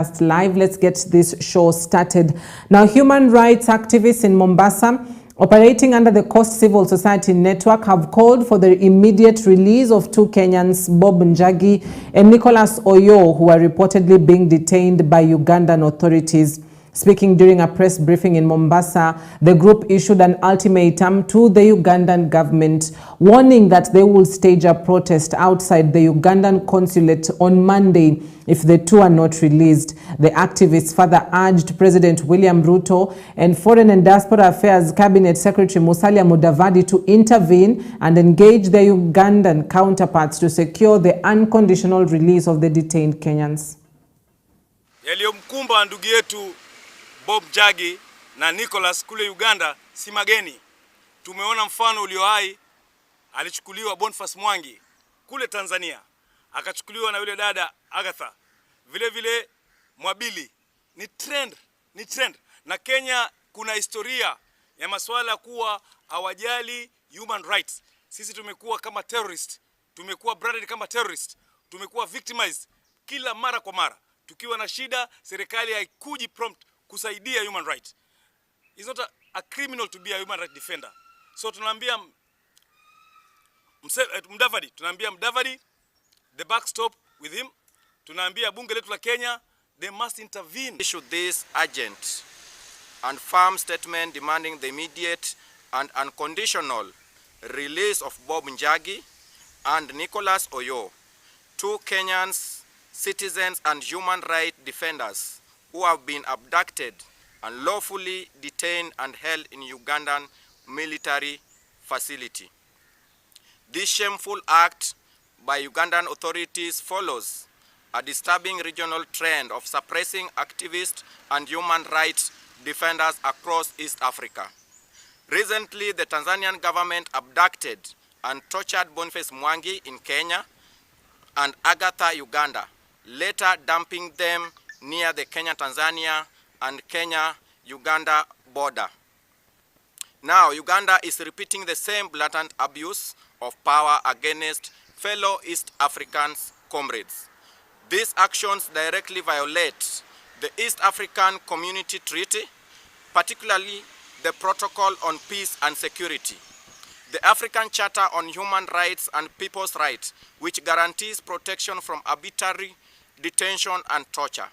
Live. Let's get this show started. Now, human rights activists in Mombasa, operating under the Coast Civil Society Network, have called for the immediate release of two Kenyans, Bob Njagi and Nicholas Oyo, who are reportedly being detained by Ugandan authorities. Speaking during a press briefing in Mombasa, the group issued an ultimatum to the Ugandan government, warning that they will stage a protest outside the Ugandan consulate on Monday if the two are not released. The activists further urged President William Ruto and Foreign and Diaspora Affairs Cabinet Secretary Musalia Mudavadi to intervene and engage their Ugandan counterparts to secure the unconditional release of the detained Kenyans. Yaliyomkumba ndugu yetu Bob Njagi na Nicholas kule Uganda si mageni. Tumeona mfano ulio hai, alichukuliwa Boniface Mwangi kule Tanzania, akachukuliwa na yule dada Agatha. Vile vile Mwabili ni trend. Na Kenya kuna historia ya masuala kuwa hawajali human rights. Sisi tumekuwa kama terrorist, tumekuwa branded kama terrorist, tumekuwa victimized kila mara kwa mara. Tukiwa na shida, serikali haikuji prompt kusaidia human right. It's not a criminal to be a human right defender. So tunaambia Mudavadi, the backstop with him. Tunaambia bunge letu la Kenya, they must intervene. Issue this urgent and firm statement demanding the immediate and unconditional release of Bob Njagi and Nicholas Oyo, two Kenyans, citizens and human rights defenders who have been abducted and lawfully detained and held in Ugandan military facility. This shameful act by Ugandan authorities follows a disturbing regional trend of suppressing activists and human rights defenders across East Africa. Recently, the Tanzanian government abducted and tortured Boniface Mwangi in Kenya and Agatha, Uganda, later dumping them near the Kenya-Tanzania and Kenya-Uganda border. Now, Uganda is repeating the same blatant abuse of power against fellow East African comrades. These actions directly violate the East African Community Treaty, particularly the Protocol on Peace and Security, the African Charter on Human Rights and People's Rights, which guarantees protection from arbitrary detention and torture,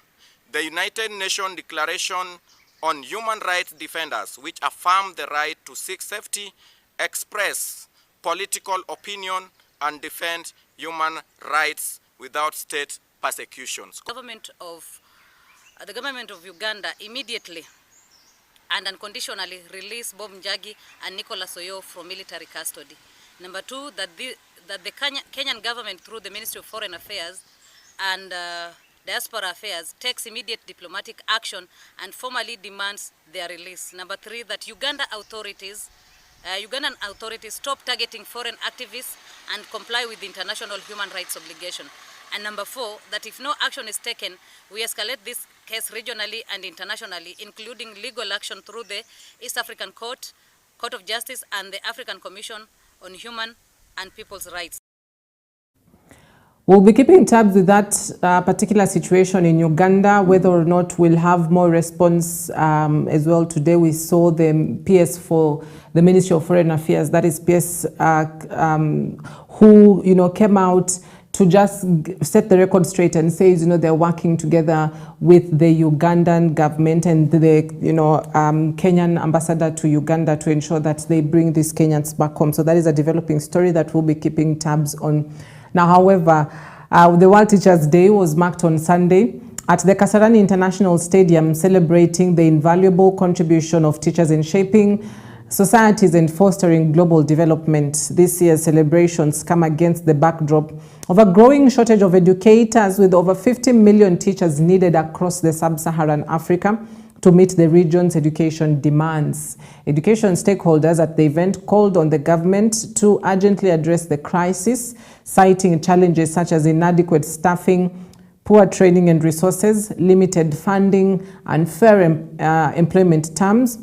the United Nations Declaration on Human Rights Defenders, which affirm the right to seek safety, express political opinion, and defend human rights without state persecutions. The government of Uganda immediately and unconditionally release Bob Njagi and Nicholas Oyo from military custody. Number two, that the Kenyan government, through the Ministry of Foreign Affairs and Diaspora Affairs, takes immediate diplomatic action and formally demands their release. Number three, that Ugandan authorities stop targeting foreign activists and comply with the international human rights obligation. And number four, that if no action is taken, we escalate this case regionally and internationally, including legal action through the East African Court of Justice, and the African Commission on Human and People's Rights. We'll be keeping tabs with that particular situation in Uganda, whether or not we'll have more response as well. Today we saw the PS for the Ministry of Foreign Affairs, that is PS, who came out to just set the record straight and says they're working together with the Ugandan government and the Kenyan ambassador to Uganda to ensure that they bring these Kenyans back home. So that is a developing story that we'll be keeping tabs on. Now, however, the World Teachers' Day was marked on Sunday at the Kasarani International Stadium, celebrating the invaluable contribution of teachers in shaping societies and fostering global development. This year's celebrations come against the backdrop of a growing shortage of educators, with over 50 million teachers needed across the sub-Saharan Africa to meet the region's education demands. Education stakeholders at the event called on the government to urgently address the crisis, citing challenges such as inadequate staffing, poor training and resources, limited funding, unfair employment terms,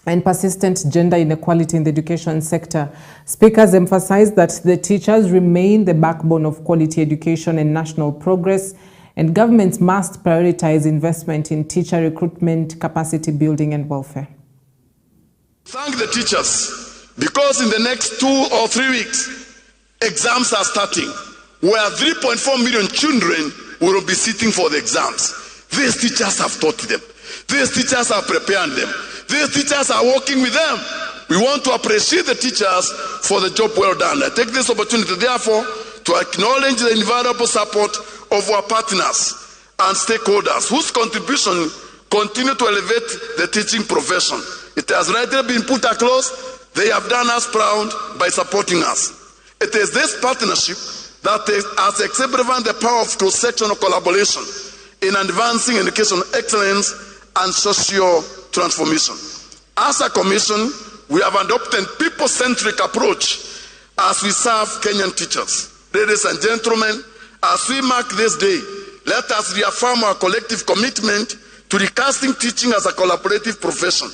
and persistent gender inequality in the education sector. Speakers emphasized that the teachers remain the backbone of quality education and national progress, and governments must prioritize investment in teacher recruitment, capacity building and welfare. Thank the teachers, because in the next 2 or 3 weeks, exams are starting, where 3.4 million children will be sitting for the exams. These teachers have taught them. These teachers have prepared them. These teachers are working with them. We want to appreciate the teachers for the job well done. I take this opportunity, therefore, to acknowledge the invaluable support of our partners and stakeholders whose contribution continue to elevate the teaching profession. It has rightly been put across. They have done us proud by supporting us. It is this partnership that has exemplified the power of cross-sectional collaboration in advancing educational excellence and social transformation. As a commission, we have adopted a people-centric approach as we serve Kenyan teachers. Ladies and gentlemen, as we mark this day, let us reaffirm our collective commitment to recasting teaching as a collaborative profession,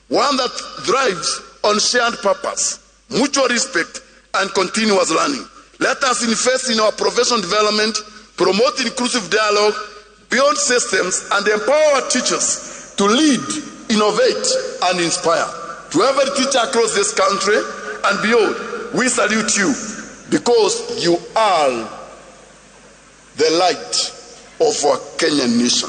one that thrives on shared purpose, mutual respect, and continuous learning. Let us invest in our professional development, promote inclusive dialogue, build systems, and empower our teachers to lead, innovate, and inspire. To every teacher across this country and beyond, we salute you because you are the light of our Kenyan nation.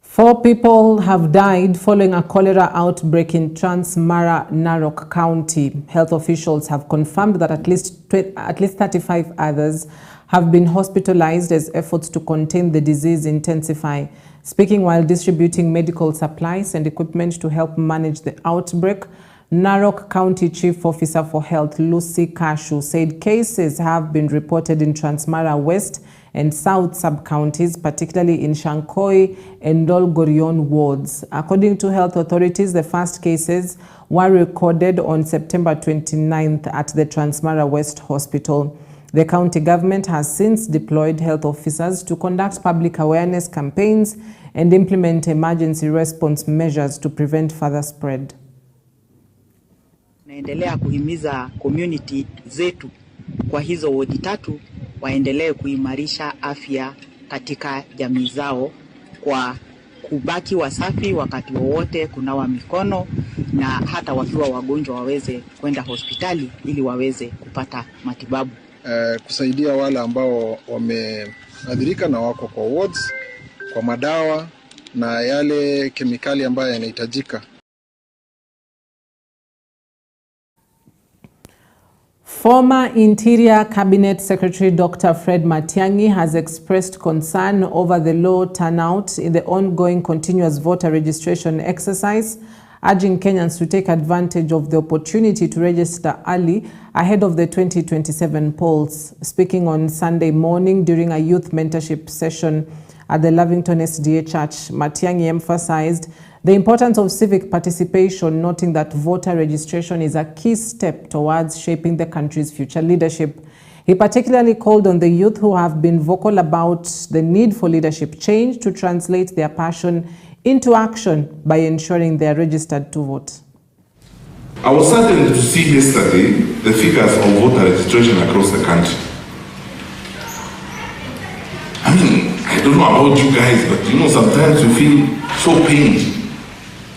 4 people have died following a cholera outbreak in Transmara, Narok County. Health officials have confirmed that at least 35 others have been hospitalized as efforts to contain the disease intensify. Speaking while distributing medical supplies and equipment to help manage the outbreak, Narok County Chief Officer for Health Lucy Kashu said cases have been reported in Transmara West and South sub-counties, particularly in Shankoi and Dolgorion wards. According to health authorities, the first cases were recorded on September 29th at the Transmara West Hospital. The county government has since deployed health officers to conduct public awareness campaigns and implement emergency response measures to prevent further spread. Naendelea kuhimiza community zetu kwa hizo wodi 3 waendelee kuimarisha afya katika jamii zao kwa kubaki wasafi wakati wowote, kunawa mikono, na hata wakiwa wagonjwa waweze kwenda hospitali ili waweze kupata matibabu. Kusaidia wale ambao wameathirika na wako kwa wards, kwa madawa na yale kemikali ambayo yanahitajika. Former Interior Cabinet Secretary Dr. Fred Matiang'i has expressed concern over the low turnout in the ongoing continuous voter registration exercise, urging Kenyans to take advantage of the opportunity to register early ahead of the 2027 polls. Speaking on Sunday morning during a youth mentorship session at the Lavington SDA Church, Matiang'i emphasized the importance of civic participation, noting that voter registration is a key step towards shaping the country's future leadership. He particularly called on the youth who have been vocal about the need for leadership change to translate their passion into action by ensuring they are registered to vote. I was saddened to see yesterday the figures of voter registration across the country. I mean, I don't know about you guys, but you know, sometimes you feel so pained.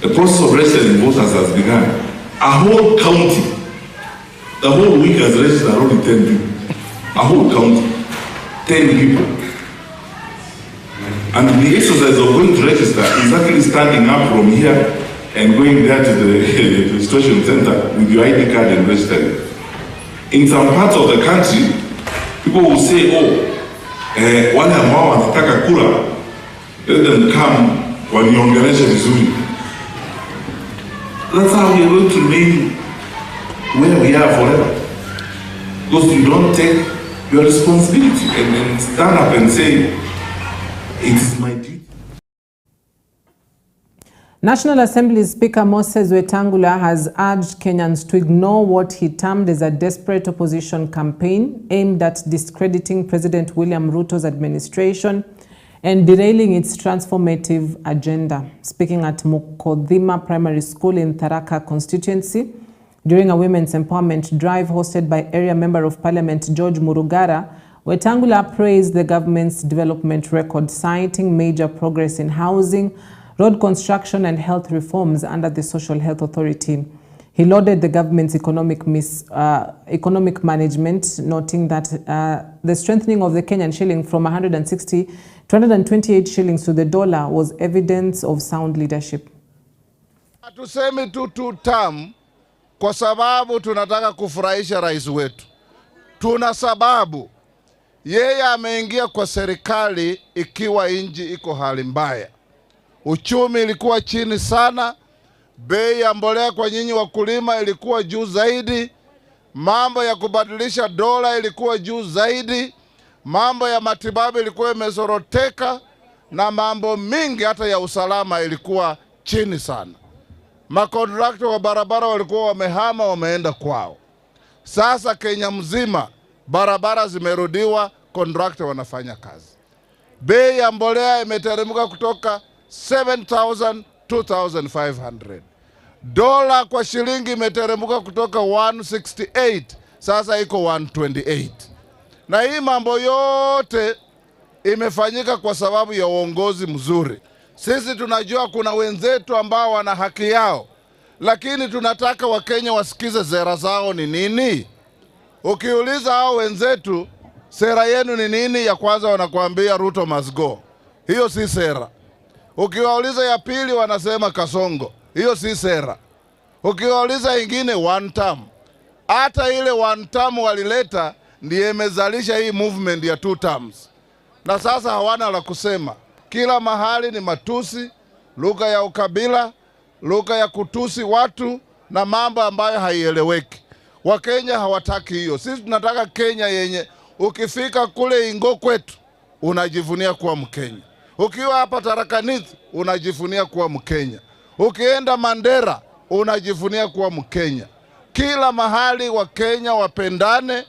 The process of registering voters has begun. A whole county, the whole week has registered only 10 people. A whole county, 10 people. And the exercise of going to register is actually standing up from here and going there to the registration center with your ID card and registering. In some parts of the country, people will say, wale ambao wanataka kura, let them come waniongeleshe vizuri. That's how we are going to remain where we are forever. Because you don't take your responsibility and then stand up and say, it is my duty. National Assembly Speaker Moses Wetangula has urged Kenyans to ignore what he termed as a desperate opposition campaign aimed at discrediting President William Ruto's administration and derailing its transformative agenda. Speaking at Mukodhima Primary School in Tharaka constituency during a women's empowerment drive hosted by area Member of Parliament George Murugara, Wetangula praised the government's development record, citing major progress in housing, road construction and health reforms under the Social Health Authority. He lauded the government's economic management, noting that the strengthening of the Kenyan shilling from 160 to 128 shillings to the dollar was evidence of sound leadership. Hatusemi tu two-term kwa sababu tunataka kufurahisha rais wetu. Tuna sababu yeye ameingia kwa serikali ikiwa nchi iko hali mbaya. Uchumi ilikuwa chini sana, bei ya mbolea kwa nyinyi wakulima ilikuwa juu zaidi, mambo ya kubadilisha dola ilikuwa juu zaidi, mambo ya matibabu ilikuwa imezoroteka, na mambo mingi hata ya usalama ilikuwa chini sana. Makontrakta wa barabara walikuwa wamehama, wameenda kwao. Sasa Kenya mzima barabara zimerudiwa, kontrakta wanafanya kazi. Bei ya mbolea imeteremka kutoka 7,000 2,500. Dola kwa shilingi imeteremka kutoka 168 sasa iko 128. Na hii mambo yote imefanyika kwa sababu ya uongozi mzuri. Sisi tunajua kuna wenzetu ambao wana haki yao, lakini tunataka Wakenya wasikize sera zao ni nini. Ukiuliza hao wenzetu sera yenu ni nini, ya kwanza wanakuambia Ruto must go. Hiyo si sera. Ukiwauliza ya pili wanasema Kasongo. Hiyo si sera. Ukiwauliza ingine one term. Hata ile one term walileta ndiye imezalisha hii movement ya two terms. Na sasa hawana la kusema. Kila mahali ni matusi, lugha ya ukabila, lugha ya kutusi watu na mambo ambayo haieleweki. Wakenya hawataki hiyo. Sisi tunataka Kenya yenye ukifika kule Ingo kwetu unajivunia kuwa Mkenya. Ukiwa hapa Tarakaniti unajivunia kuwa Mkenya. Ukienda Mandera unajivunia kuwa Mkenya. Kila mahali Wakenya wapendane,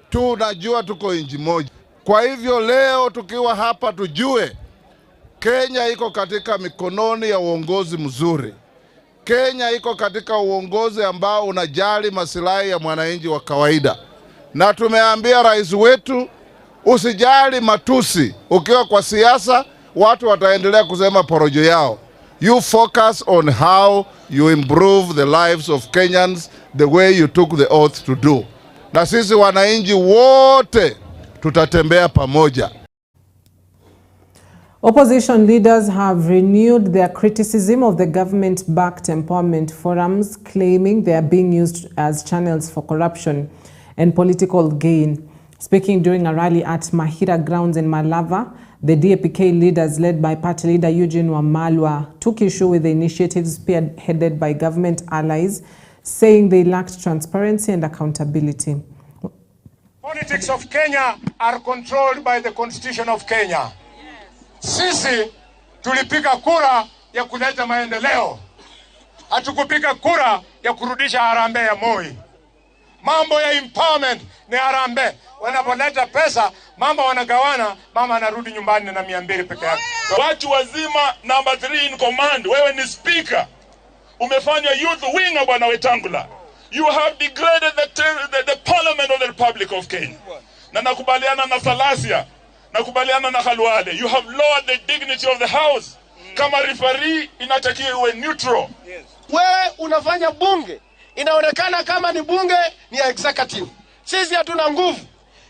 tunajua tuko nchi moja. Kwa hivyo leo tukiwa hapa tujue Kenya iko katika mikononi ya uongozi mzuri. Kenya iko katika uongozi ambao unajali masilahi ya mwananchi wa kawaida. Na tumeambia rais wetu usijali matusi. Ukiwa kwa siasa watu wataendelea kusema porojo yao. You focus on how you improve the lives of Kenyans the way you took the oath to do. Na sisi wananchi wote tutatembea pamoja. Opposition leaders have renewed their criticism of the government-backed empowerment forums, claiming they are being used as channels for corruption and political gain. Speaking during a rally at Mahira grounds in Malava, the DAP-K leaders, led by party leader Eugene Wamalwa, took issue with the initiatives spearheaded by government allies, saying they lacked transparency and accountability. Politics of Kenya are controlled by the Constitution of Kenya. Sisi tulipiga kura ya kuleta maendeleo. Hatukupiga kura ya kurudisha harambee ya Moi. Mambo ya empowerment ni harambee. Wanapoleta pesa, mama wanagawana, mama anarudi nyumbani na 200 peke yake. Watu wazima number 3 in command, wewe ni speaker. Umefanya youth winger bwana Wetangula. You have degraded the parliament of the Republic of Kenya. Na nakubaliana na Salasia, nakubaliana na Khalwale. You have lowered the dignity of the house. Kama referee inatakiwa uwe neutral. Wewe unafanya bunge, inaonekana kama ni bunge ni ya executive. Sisi hatuna nguvu.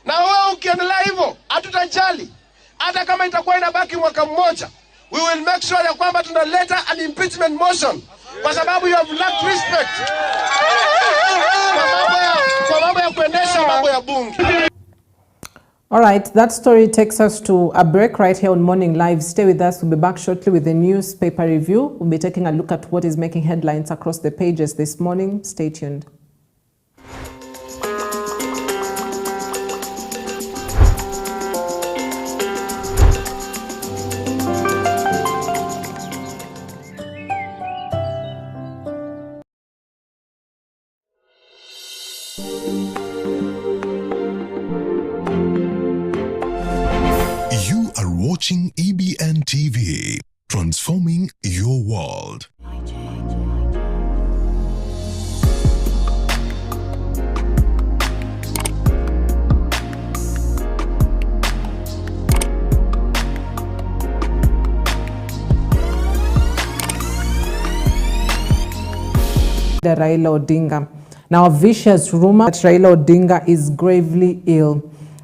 Na wewe ukiendelea hivyo, hatutajali. Hata kama itakuwa inabaki mwaka mmoja, we will make sure ya kwamba tunaleta an impeachment motion. Kwa sababu you have lacked respect. Kwa mambo ya kuendesha mambo ya bunge. All right, that story takes us to a break right here on Morning Live. Stay with us. We'll be back shortly with a newspaper review. We'll be taking a look at what is making headlines across the pages this morning. Stay tuned. You are watching EBN TV, transforming your world. Raila Odinga. Now, a vicious rumor that Raila Odinga is gravely ill.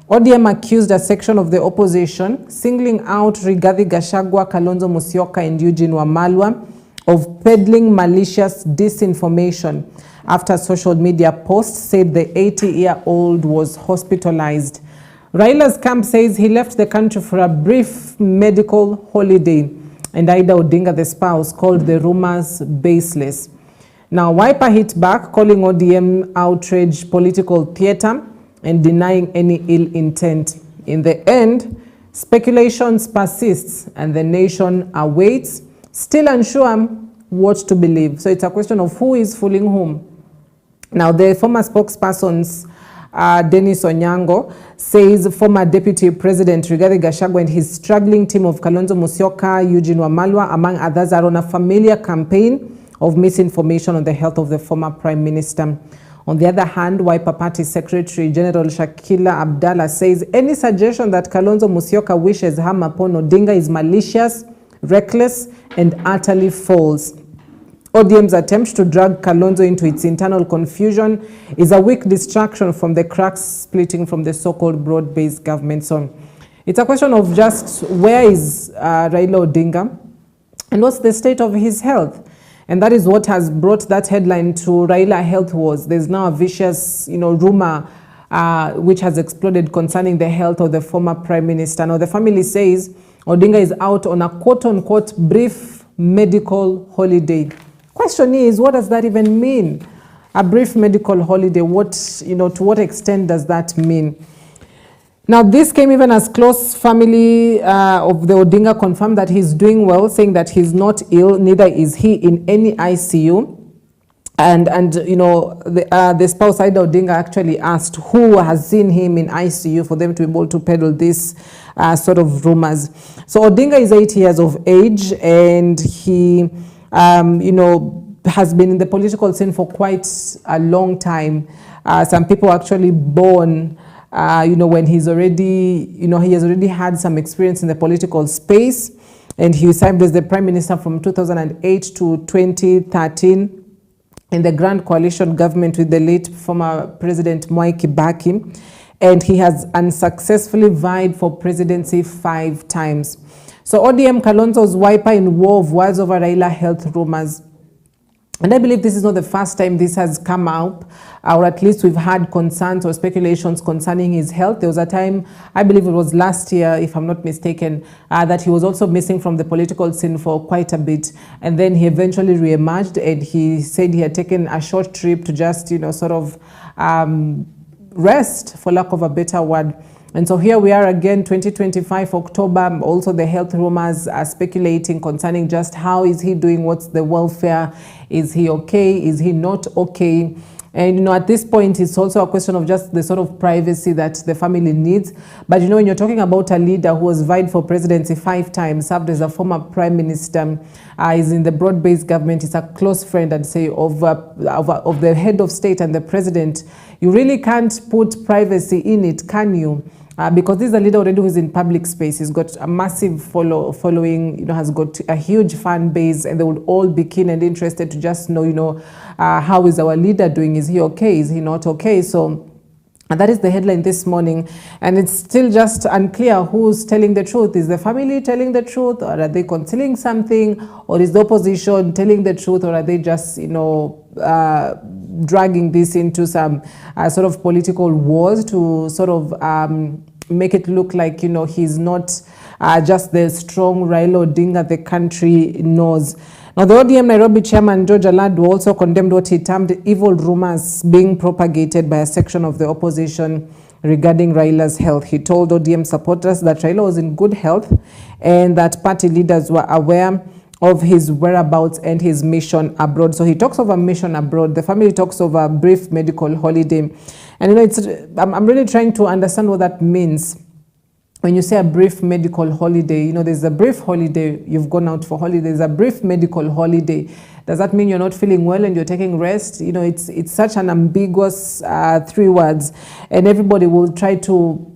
ODM accused a section of the opposition, singling out Rigathi Gachagua, Kalonzo Musyoka, and Eugene Wamalwa, of peddling malicious disinformation after a social media post said the 80-year-old was hospitalized. Raila's camp says he left the country for a brief medical holiday, and Ida Odinga, the spouse, called the rumors baseless. Now, Wiper hit back, calling ODM outrage political theatre and denying any ill intent. In the end, speculations persists and the nation awaits, still unsure what to believe. So it's a question of who is fooling whom. Now, the former spokesperson's Dennis Onyango says former Deputy President Rigathi Gachagua and his struggling team of Kalonzo Musyoka, Eugene Wamalwa, among others, are on a familiar campaign of misinformation on the health of the former Prime Minister. On the other hand, Wiper Party Secretary General Shakila Abdallah says any suggestion that Kalonzo Musyoka wishes harm upon Odinga is malicious, reckless, and utterly false. ODM's attempt to drag Kalonzo into its internal confusion is a weak distraction from the cracks splitting from the so-called broad-based government. So it's a question of just where is Raila Odinga and what's the state of his health. And that is what has brought that headline to Raila Health Wars. There's now a vicious, rumor which has exploded concerning the health of the former Prime Minister. Now, the family says Odinga is out on a quote-unquote brief medical holiday. Question is, what does that even mean? A brief medical holiday, what, to what extent does that mean? Now, this came even as close family of the Odinga confirmed that he's doing well, saying that he's not ill, neither is he in any ICU. And the spouse Ida Odinga actually asked who has seen him in ICU for them to be able to peddle this sort of rumors. So Odinga is 80 years of age, and he, has been in the political scene for quite a long time. Some people actually born when he's already, he has already had some experience in the political space, and he served as the Prime Minister from 2008 to 2013 in the Grand Coalition government with the late former President Mwai Kibaki, and he has unsuccessfully vied for presidency 5 times. So ODM Kalonzo's Wiper in war of words over Raila health rumors. And I believe this is not the first time this has come up, or at least we've had concerns or speculations concerning his health. There was a time, I believe it was last year, if I'm not mistaken, that he was also missing from the political scene for quite a bit. And then he eventually re-emerged, and he said he had taken a short trip to just, rest, for lack of a better word. And so here we are again, 2025, October. Also, the health rumors are speculating concerning just how is he doing, what's the welfare, is he okay, is he not okay? And, at this point, it's also a question of just the sort of privacy that the family needs. But, when you're talking about a leader who has vied for presidency 5 times, served as a former prime minister, is in the broad-based government, is a close friend, I'd say, of the head of state and the president, you really can't put privacy in it, can you? Because this is a leader already who's in public space. He's got a massive following, has got a huge fan base, and they would all be keen and interested to just know, how is our leader doing? Is he okay? Is he not okay? So, and that is the headline this morning. And it's still just unclear who's telling the truth. Is the family telling the truth, or are they concealing something? Or is the opposition telling the truth, or are they just, dragging this into some sort of political wars to sort of make it look like, he's not just the strong Raila Odinga the country knows. Now, the ODM Nairobi chairman, George Aladu, also condemned what he termed evil rumors being propagated by a section of the opposition regarding Raila's health. He told ODM supporters that Raila was in good health and that party leaders were aware of his whereabouts and his mission abroad. So he talks of a mission abroad. The family talks of a brief medical holiday. And, I'm really trying to understand what that means. When you say a brief medical holiday, there's a brief holiday, you've gone out for holiday, there's a brief medical holiday. Does that mean you're not feeling well and you're taking rest? It's such an ambiguous 3 words, and everybody will try to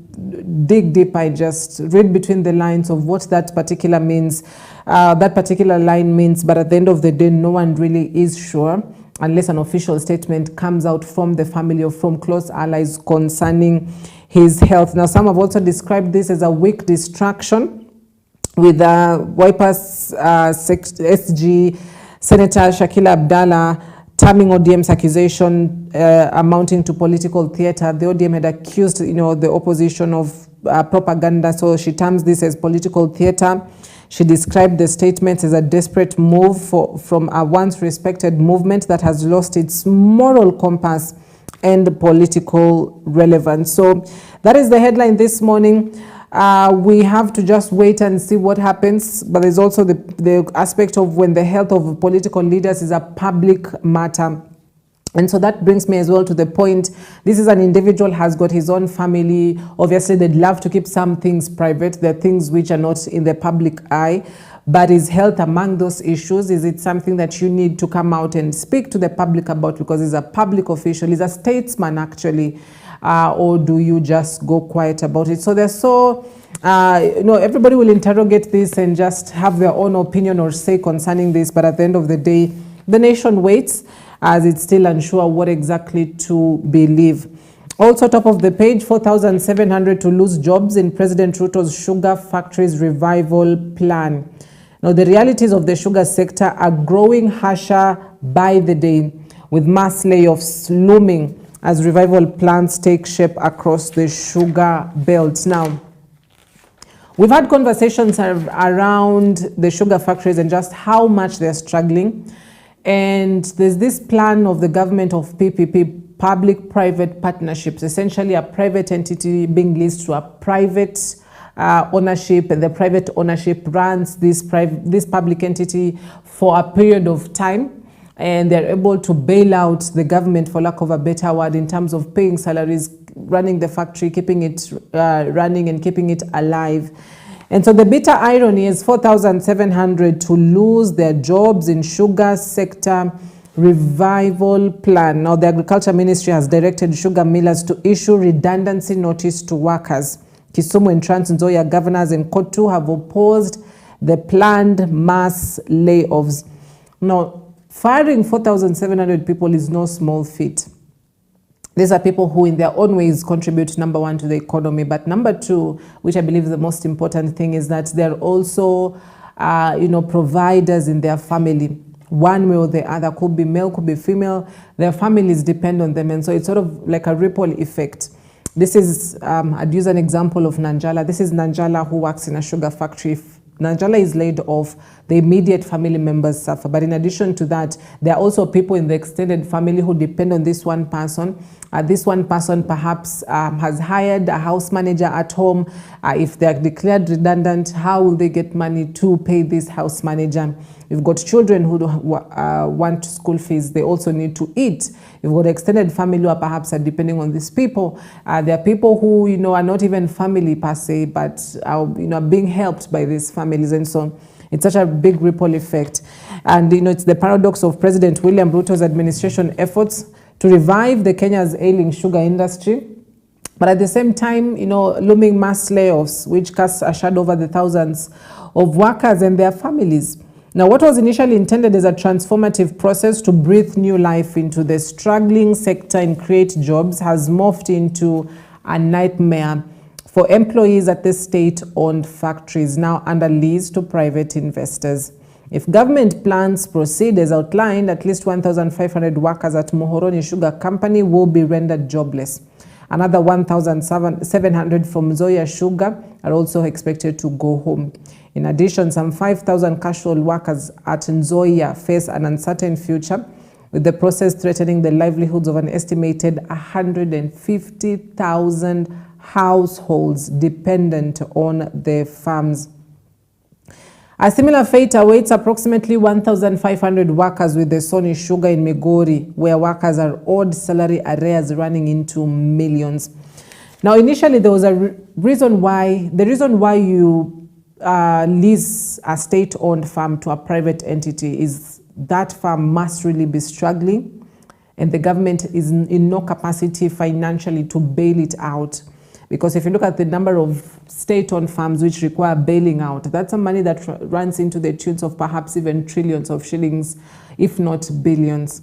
dig deep. I just read between the lines of what that particular means, that particular line means, but at the end of the day, no one really is sure. unless an official statement comes out from the family or from close allies concerning his health. Now, some have also described this as a weak distraction, with Wipers SG Senator Shakila Abdallah terming ODM's accusation amounting to political theatre. The ODM had accused, the opposition of propaganda, so she terms this as political theatre. She described the statements as a desperate move from a once respected movement that has lost its moral compass and political relevance. So that is the headline this morning. We have to just wait and see what happens, but there's also the aspect of when the health of political leaders is a public matter. And so that brings me as well to the point, this is an individual, has got his own family. Obviously, they'd love to keep some things private. There are things which are not in the public eye. But is health among those issues? Is it something that you need to come out and speak to the public about because he's a public official, he's a statesman actually, or do you just go quiet about it? So there's everybody will interrogate this and just have their own opinion or say concerning this. But at the end of the day, the nation waits, as it's still unsure what exactly to believe. Also, top of the page, 4,700 to lose jobs in President Ruto's sugar factories revival plan. Now, the realities of the sugar sector are growing harsher by the day, with mass layoffs looming as revival plans take shape across the sugar belt. Now, we've had conversations around the sugar factories and just how much they're struggling. And there's this plan of the government of PPP, public-private partnerships, essentially a private entity being leased to a private ownership, and the private ownership runs this public entity for a period of time, and they're able to bail out the government, for lack of a better word, in terms of paying salaries, running the factory, keeping it running and keeping it alive. And so the bitter irony is 4,700 to lose their jobs in sugar sector revival plan. Now, the Agriculture Ministry has directed sugar millers to issue redundancy notice to workers. Kisumu and Trans Nzoia governors and Kotu have opposed the planned mass layoffs. Now, firing 4,700 people is no small feat. These are people who in their own ways contribute, number one, to the economy. But number two, which I believe is the most important thing, is that they're also, providers in their family. One way or the other, could be male, could be female. Their families depend on them. And so it's sort of like a ripple effect. This is, I'd use an example of Nanjala. This is Nanjala who works in a sugar factory. If Nanjala is laid off, the immediate family members suffer. But in addition to that, there are also people in the extended family who depend on this one person. This one person perhaps has hired a house manager at home. If they're declared redundant, how will they get money to pay this house manager? You've got children who want school fees. They also need to eat. You've got extended family who perhaps are depending on these people. There are people who, are not even family per se, but are, being helped by these families. And so it's such a big ripple effect. And, it's the paradox of President William Ruto's administration efforts to revive the Kenya's ailing sugar industry. But at the same time, looming mass layoffs, which cast a shadow over the thousands of workers and their families. Now, what was initially intended as a transformative process to breathe new life into the struggling sector and create jobs has morphed into a nightmare for employees at the state-owned factories now under lease to private investors. If government plans proceed as outlined, at least 1,500 workers at Muhoroni Sugar Company will be rendered jobless. Another 1,700 from Nzoia Sugar are also expected to go home. In addition, some 5,000 casual workers at Nzoia face an uncertain future, with the process threatening the livelihoods of an estimated 150,000 households dependent on the farms. A similar fate awaits approximately 1,500 workers with the Sony Sugar in Migori, where workers are owed salary arrears running into millions. Now, initially, there was a reason why you lease a state-owned farm to a private entity is that farm must really be struggling, and the government is in no capacity financially to bail it out. Because if you look at the number of state-owned farms which require bailing out, that's some money that runs into the tunes of perhaps even trillions of shillings, if not billions.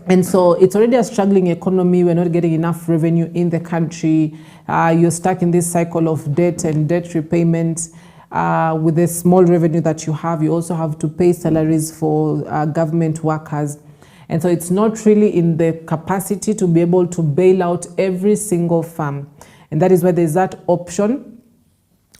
And so it's already a struggling economy. We're not getting enough revenue in the country. You're stuck in this cycle of debt and debt repayment. With the small revenue that you have, you also have to pay salaries for government workers. And so it's not really in the capacity to be able to bail out every single farm. And that is why there's that option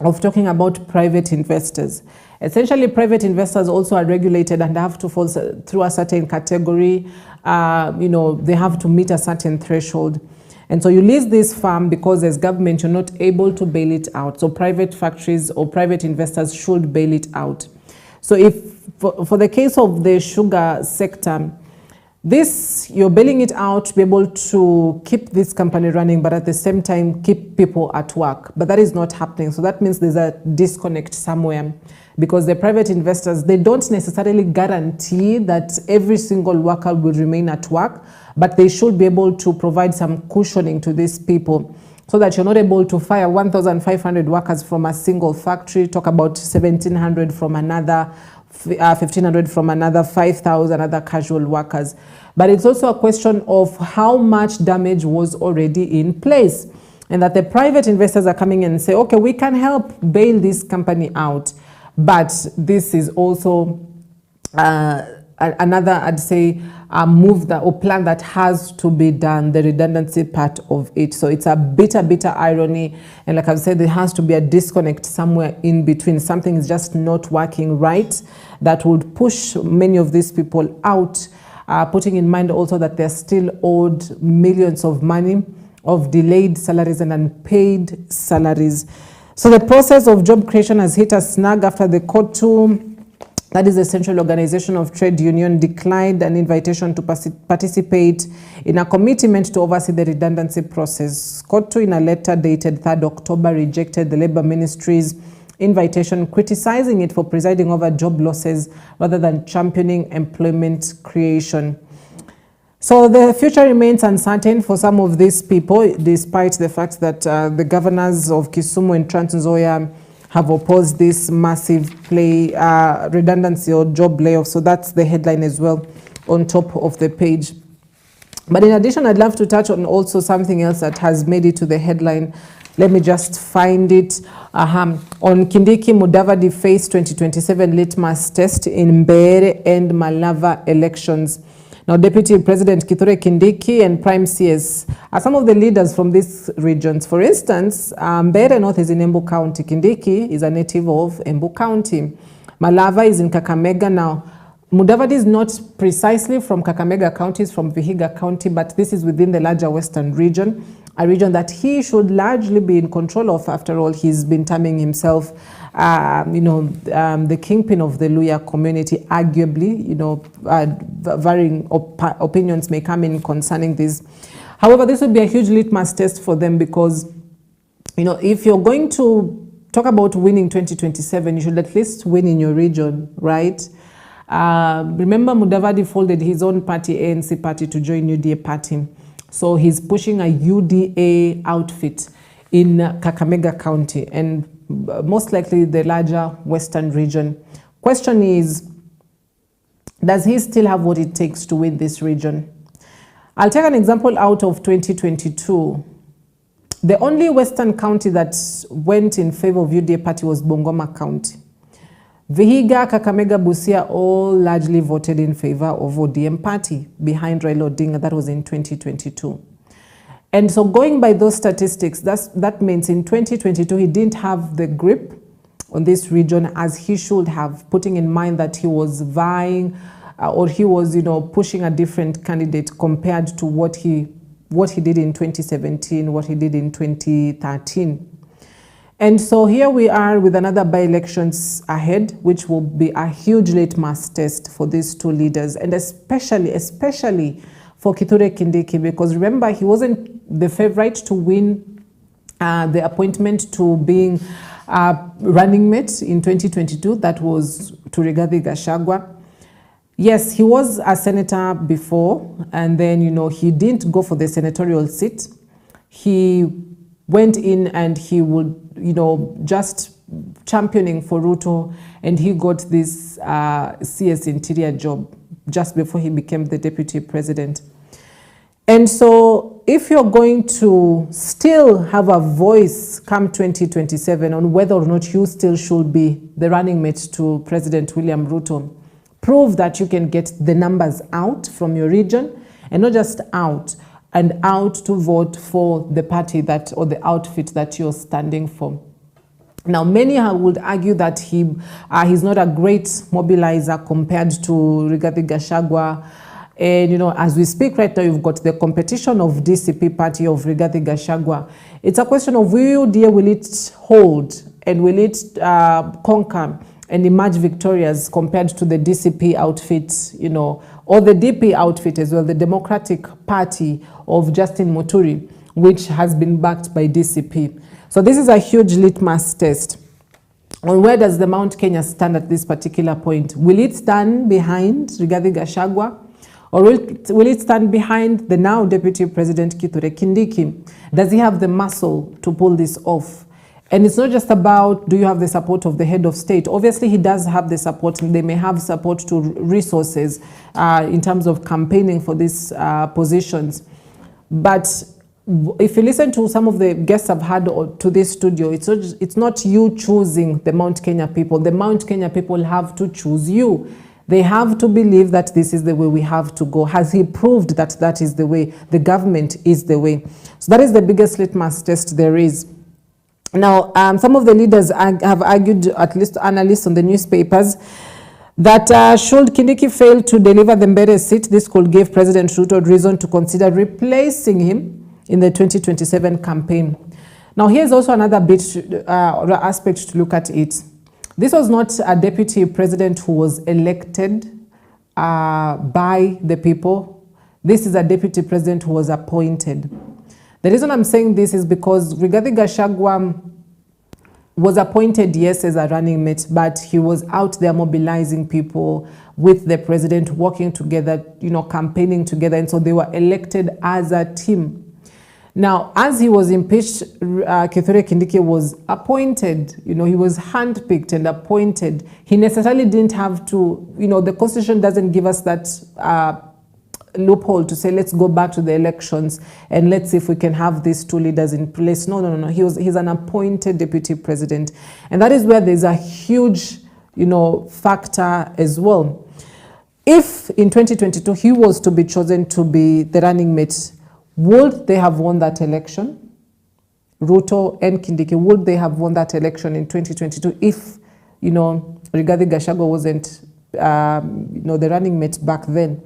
of talking about private investors. Essentially, private investors also are regulated and have to fall through a certain category. They have to meet a certain threshold. And so you lease this farm because as government, you're not able to bail it out. So private factories or private investors should bail it out. So if, for the case of the sugar sector, this, you're bailing it out to be able to keep this company running, but at the same time, keep people at work. But that is not happening. So that means there's a disconnect somewhere, because the private investors, they don't necessarily guarantee that every single worker will remain at work, but they should be able to provide some cushioning to these people so that you're not able to fire 1,500 workers from a single factory, talk about 1,700 from another, 1,500 from another, 5,000 other casual workers. But it's also a question of how much damage was already in place, and that the private investors are coming in and say, okay, we can help bail this company out. But this is also another, I'd say, move that, or plan that has to be done, the redundancy part of it. So it's a bitter irony. And like I've said, there has to be a disconnect somewhere in between. Something is just not working right that would push many of these people out, putting in mind also that they're still owed millions of money of delayed salaries and unpaid salaries. So the process of job creation has hit a snag after the COTU, that is the Central Organization of Trade Union, declined an invitation to participate in a commitment to oversee the redundancy process. COTU, in a letter dated 3rd October, rejected the Labour Ministry's invitation, criticizing it for presiding over job losses rather than championing employment creation. So the future remains uncertain for some of these people, despite the fact that the governors of Kisumu and Trans Nzoia have opposed this massive redundancy or job layoff. So that's the headline as well on top of the page. But in addition, I'd love to touch on also something else that has made it to the headline. Let me just find it. On Kindiki, Mudavadi faced 2027 litmus test in Mbeere and Malava elections. Now, Deputy President Kithure Kindiki and Prime CS are some of the leaders from these regions. For instance, Mbeere North is in Embu County. Kindiki is a native of Embu County. Malava is in Kakamega. Now, Mudavadi is not precisely from Kakamega County, it's from Vihiga County, but this is within the larger Western region, a region that he should largely be in control of. After all, he's been terming himself the kingpin of the Luya community. Arguably, varying opinions may come in concerning this. However, this would be a huge litmus test for them, because, if you're going to talk about winning 2027, you should at least win in your region, right? Remember, Mudavadi folded his own party, ANC party, to join UDA party. So he's pushing a UDA outfit in Kakamega County, and most likely the larger Western region. Question is, does he still have what it takes to win this region? I'll take an example out of 2022. The only Western county that went in favor of UDA party was Bungoma County. Vihiga, Kakamega, Busia all largely voted in favor of ODM party behind Raila Odinga. That was in 2022. And so going by those statistics, that means in 2022, he didn't have the grip on this region as he should have, putting in mind that he was vying or he was, pushing a different candidate compared to what he did in 2017, what he did in 2013. And so here we are with another by-elections ahead, which will be a huge litmus test for these two leaders, and especially for Kithure Kindiki, because remember, he wasn't the favorite to win the appointment to being running mate in 2022. That was to Rigathi Gachagua. Yes, he was a senator before, and then, he didn't go for the senatorial seat. He went in and he would, just championing for Ruto, and he got this CS Interior job just before he became the deputy president. And so if you're going to still have a voice come 2027 on whether or not you still should be the running mate to President William Ruto, prove that you can get the numbers out from your region, and not just out, and out to vote for the party that, or the outfit that you're standing for. Now, many would argue that he's not a great mobilizer compared to Rigathi Gachagua. And, you know, as we speak right now, you've got the competition of DCP party of Rigathi Gachagua. It's a question of will it hold and will it conquer and emerge victorious compared to the DCP outfit, you know, or the DP outfit as well, the Democratic Party of Justin Muturi, which has been backed by DCP. So this is a huge litmus test on where does the Mount Kenya stand at this particular point. Will it stand behind Rigathi Gachagua, or will it stand behind the now Deputy President Kithure Kindiki? Does he have the muscle to pull this off? And it's not just about, do you have the support of the head of state? Obviously, he does have the support. They may have support to resources in terms of campaigning for these positions. But if you listen to some of the guests I've had to this studio, it's not you choosing the Mount Kenya people. The Mount Kenya people have to choose you. They have to believe that this is the way we have to go. Has he proved that that is the way? The government is the way. So that is the biggest litmus test there is. Now, some of the leaders have argued, at least analysts on the newspapers, that should Kindiki fail to deliver the Mbere seat, this could give President Ruto reason to consider replacing him in the 2027 campaign. Now, here's also another bit or aspect to look at it. This was not a deputy president who was elected by the people. This is a deputy president who was appointed. The reason I'm saying this is because Rigathi Gachagua was appointed, yes, as a running mate, but he was out there mobilizing people with the president, working together, you know, campaigning together, and so they were elected as a team. Now, as he was impeached, Kithure Kindiki was appointed, you know, he was handpicked and appointed. He necessarily didn't have to, you know, the Constitution doesn't give us that loophole to say, let's go back to the elections and let's see if we can have these two leaders in place. No. He's an appointed deputy president. And that is where there's a huge, you know, factor as well. If in 2022 he was to be chosen to be the running mate, would they have won that election? Ruto and Kindiki, would they have won that election in 2022 if, you know, Rigathi Gachagua wasn't, you know, the running mate back then?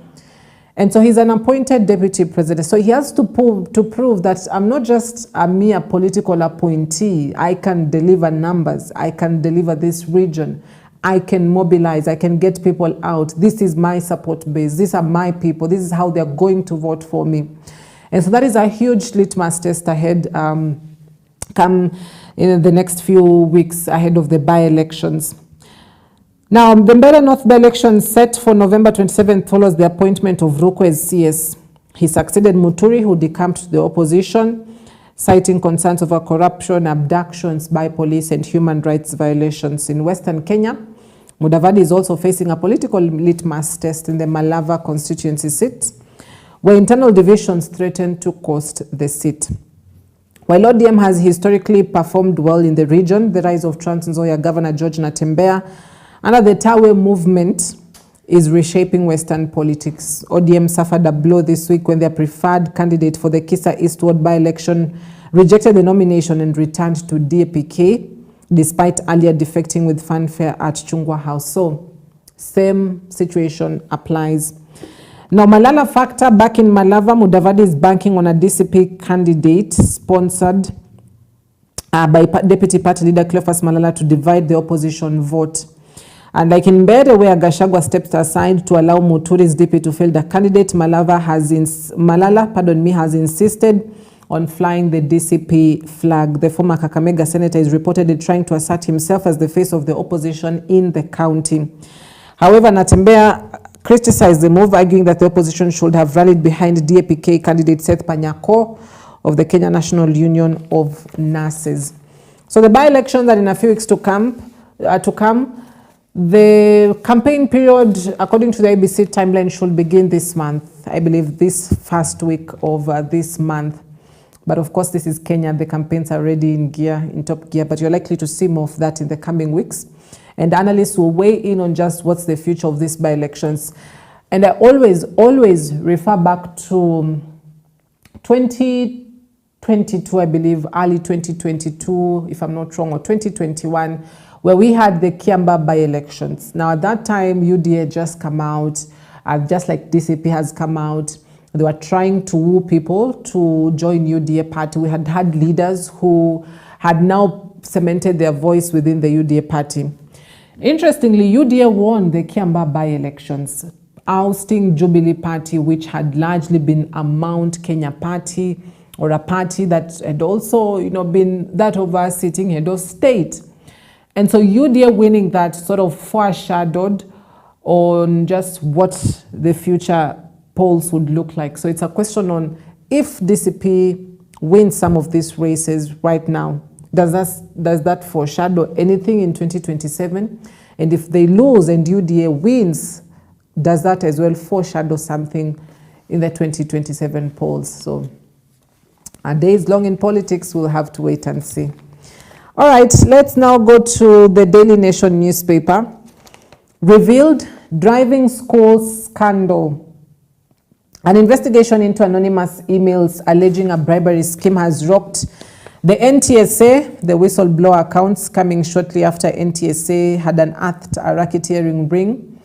And so he's an appointed deputy president. So he has to prove that I'm not just a mere political appointee. I can deliver numbers. I can deliver this region. I can mobilize. I can get people out. This is my support base. These are my people. This is how they're going to vote for me. And so that is a huge litmus test ahead, come in the next few weeks ahead of the by-elections. Now, the Mbere North by-election set for November 27th follows the appointment of Ruko as CS. He succeeded Muturi, who decamped to the opposition, citing concerns over corruption, abductions by police, and human rights violations in Western Kenya. Mudavadi is also facing a political litmus test in the Malava constituency seat, where internal divisions threaten to cost the seat. While ODM has historically performed well in the region, the rise of Trans Nzoia Governor George Natembeya under the Tawe movement is reshaping Western politics. ODM suffered a blow this week when their preferred candidate for the Kisa Eastward by-election rejected the nomination and returned to DAPK, despite earlier defecting with fanfare at Chungwa House. So, same situation applies. Now, Malala factor back in Malava, Mudavadi is banking on a DCP candidate sponsored by Deputy Party Leader Cleophas Malala to divide the opposition vote. And like in Mbere, where Gachagua stepped aside to allow Muturi's DP to field a candidate, Malala has insisted on flying the DCP flag. The former Kakamega senator is reportedly trying to assert himself as the face of the opposition in the county. However, Natembeya criticized the move, arguing that the opposition should have rallied behind DAPK candidate Seth Panyako of the Kenya National Union of Nurses. So the by-elections are in a few weeks to come. The campaign period, according to the ABC timeline, should begin this month. I believe, this first week of this month. But of course, this is Kenya. The campaigns are already in gear, in top gear, but you're likely to see more of that in the coming weeks. And analysts will weigh in on just what's the future of these by-elections. And I always refer back to 2022, I believe, early 2022, if I'm not wrong, or 2021, where we had the Kiamba by-elections. Now, at that time, UDA had just come out, just like DCP has come out. They were trying to woo people to join UDA party. We had leaders who had now cemented their voice within the UDA party. Interestingly, UDA won the Kiamba by-elections, ousting Jubilee Party, which had largely been a Mount Kenya party, or a party that had also, been that of a sitting head of state. And so UDA winning that sort of foreshadowed on just what the future polls would look like. So it's a question on if DCP wins some of these races right now, does that foreshadow anything in 2027? And if they lose and UDA wins, does that as well foreshadow something in the 2027 polls? So a day is long in politics. We'll have to wait and see. All right, let's now go to the Daily Nation newspaper. Revealed driving school scandal. An investigation into anonymous emails alleging a bribery scheme has rocked the NTSA, the whistleblower accounts coming shortly after NTSA had unearthed a racketeering ring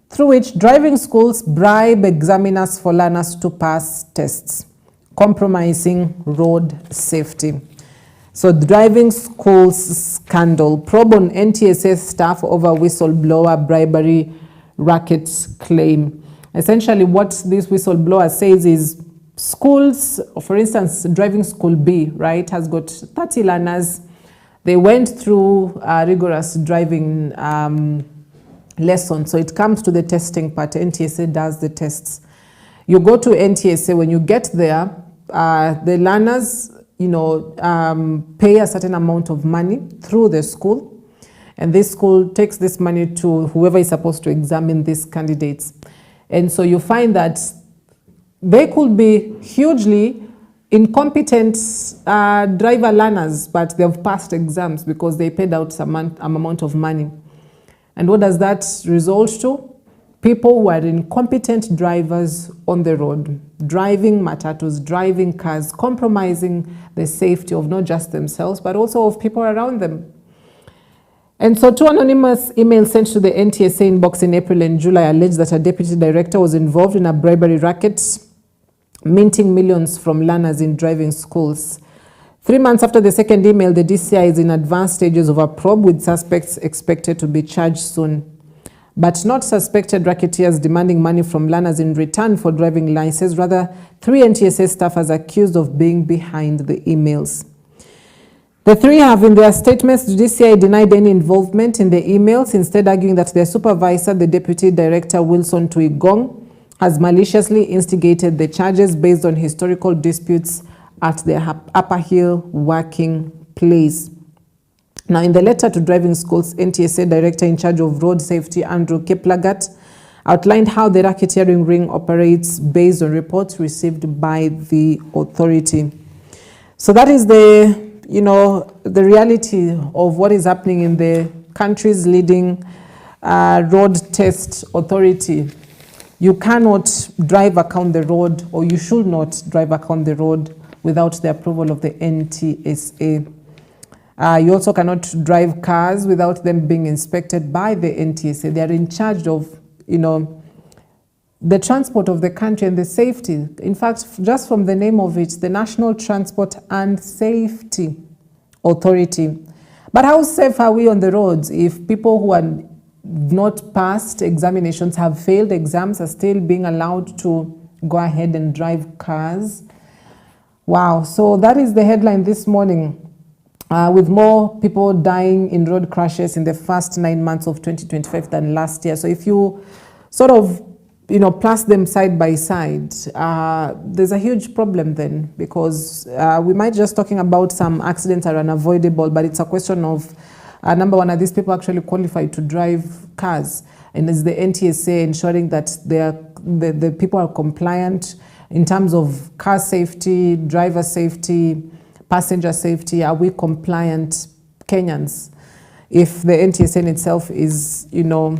through which driving schools bribe examiners for learners to pass tests, compromising road safety. So the driving schools scandal, probe on NTSA staff over whistleblower bribery racket claim. Essentially what this whistleblower says is schools, for instance, driving school B, right, has got 30 learners. They went through a rigorous driving lesson. So it comes to the testing part. NTSA does the tests. You go to NTSA, when you get there, the learners, pay a certain amount of money through the school. And this school takes this money to whoever is supposed to examine these candidates. And so you find that they could be hugely incompetent driver learners, but they've passed exams because they paid out some amount of money. And what does that result to? People who are incompetent drivers on the road, driving matatus, driving cars, compromising the safety of not just themselves, but also of people around them. And so 2 anonymous emails sent to the NTSA inbox in April and July allege that a deputy director was involved in a bribery racket, minting millions from learners in driving schools. 3 months after the second email, the DCI is in advanced stages of a probe with suspects expected to be charged soon. But not suspected racketeers demanding money from learners in return for driving licenses. Rather, 3 NTSA staffers accused of being behind the emails. The 3 have in their statements, the DCI denied any involvement in the emails, instead arguing that their supervisor, the Deputy Director Wilson Tuigong, has maliciously instigated the charges based on historical disputes at their Upper Hill working place. Now, in the letter to driving schools, NTSA Director in charge of road safety, Andrew Kiplagat, outlined how the racketeering ring operates based on reports received by the authority. So that is the reality of what is happening in the country's leading road test authority. You cannot drive around the road, or you should not drive around the road without the approval of the NTSA. You also cannot drive cars without them being inspected by the NTSA. They are in charge of, the transport of the country and the safety. In fact, just from the name of it, the National Transport and Safety Authority. But how safe are we on the roads if people who are not passed examinations, have failed exams, are still being allowed to go ahead and drive cars? Wow, so that is the headline this morning. With more people dying in road crashes in the first 9 months of 2025 than last year. So if you sort of, plus them side by side, there's a huge problem then, because we might just talking about some accidents are unavoidable, but it's a question of, number one, are these people actually qualified to drive cars? And is the NTSA ensuring that their the people are compliant in terms of car safety, driver safety, passenger safety? Are we compliant Kenyans? If the NTSA itself is, you know,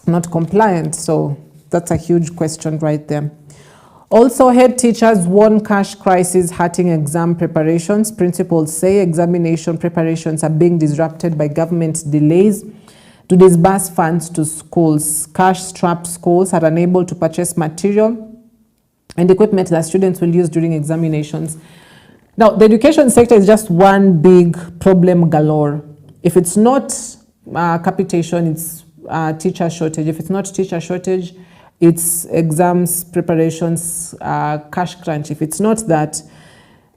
not compliant, so that's a huge question right there. Also, head teachers warn cash crisis hurting exam preparations. Principals say examination preparations are being disrupted by government delays to disburse funds to schools. Cash-strapped schools are unable to purchase material and equipment that students will use during examinations. Now, the education sector is just one big problem galore. If it's not capitation, it's teacher shortage. If it's not teacher shortage, it's exams, preparations, cash crunch. If it's not that,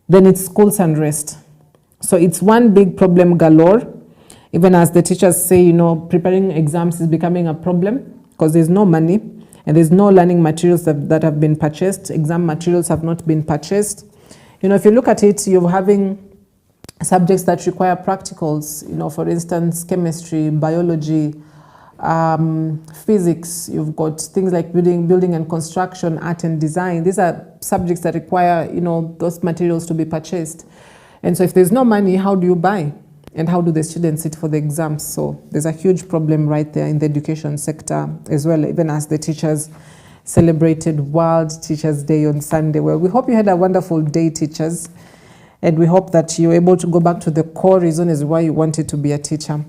then it's schools unrest. So it's one big problem galore. Even as the teachers say, you know, preparing exams is becoming a problem because there's no money and there's no learning materials that have been purchased. Exam materials have not been purchased. You know, if you look at it, you're having subjects that require practicals, you know, for instance, chemistry, biology, physics. You've got things like building and construction, art and design. These are subjects that require, you know, those materials to be purchased. And so if there's no money, how do you buy? And how do the students sit for the exams? So there's a huge problem right there in the education sector as well, even as the teachers celebrated World Teachers' Day on Sunday. Well, we hope you had a wonderful day, teachers. And we hope that you're able to go back to the core reason is why you wanted to be a teacher.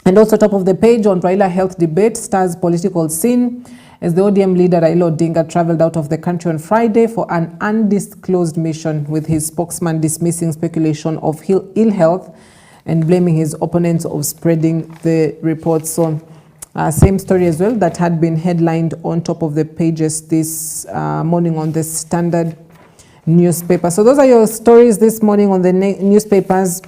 And also top of the page on Raila health debate stars political scene as the ODM leader Raila Odinga traveled out of the country on Friday for an undisclosed mission, with his spokesman dismissing speculation of ill health and blaming his opponents of spreading the reports. So same story as well that had been headlined on top of the pages this morning on the Standard newspaper. So those are your stories this morning on the newspapers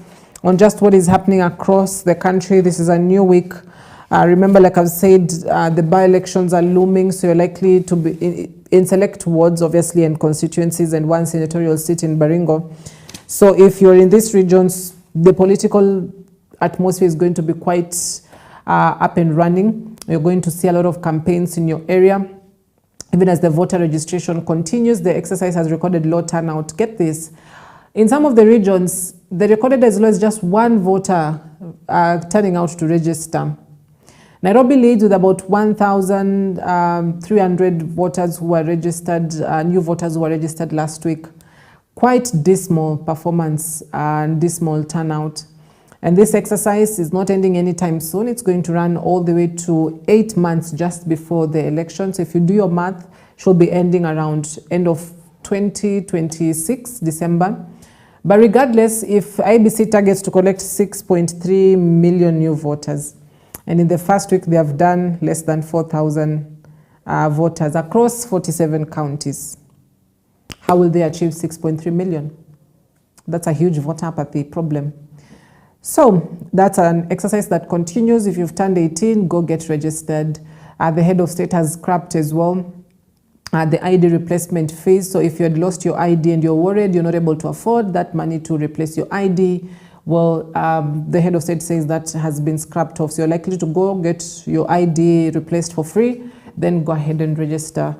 on just what is happening across the country. This is a new week. Remember, like I've said, the by-elections are looming, so you're likely to be in select wards, obviously, and constituencies, and one senatorial seat in Baringo. So if you're in these regions, the political atmosphere is going to be quite up and running. You're going to see a lot of campaigns in your area. Even as the voter registration continues, the exercise has recorded low turnout. Get this. In some of the regions, they recorded as low as just one voter turning out to register. Nairobi leads with about 1,300 voters who were registered, new voters who were registered last week. Quite dismal performance and dismal turnout. And this exercise is not ending anytime soon. It's going to run all the way to 8 months just before the election. So if you do your math, it should be ending around end of 2026, December. But regardless, if IBC targets to collect 6.3 million new voters, and in the first week they have done less than 4,000 voters across 47 counties, how will they achieve 6.3 million? That's a huge voter apathy problem. So that's an exercise that continues. If you've turned 18, go get registered. The head of state has scrapped as well the ID replacement fees. So if you had lost your ID and you're worried you're not able to afford that money to replace your ID, well, the head of state says that has been scrapped off. So you're likely to go get your ID replaced for free, then go ahead and register.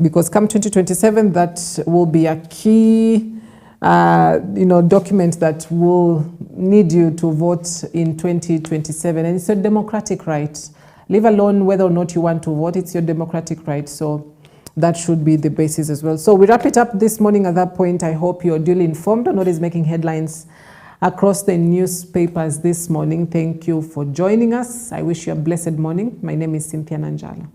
Because come 2027, that will be a key document that will need you to vote in 2027. And it's a democratic right. Leave alone whether or not you want to vote, it's your democratic right. So that should be the basis as well. So we wrap it up this morning at that point. I hope you're duly informed on what is making headlines across the newspapers this morning. Thank you for joining us. I wish you a blessed morning. My name is Cynthia Nanjala.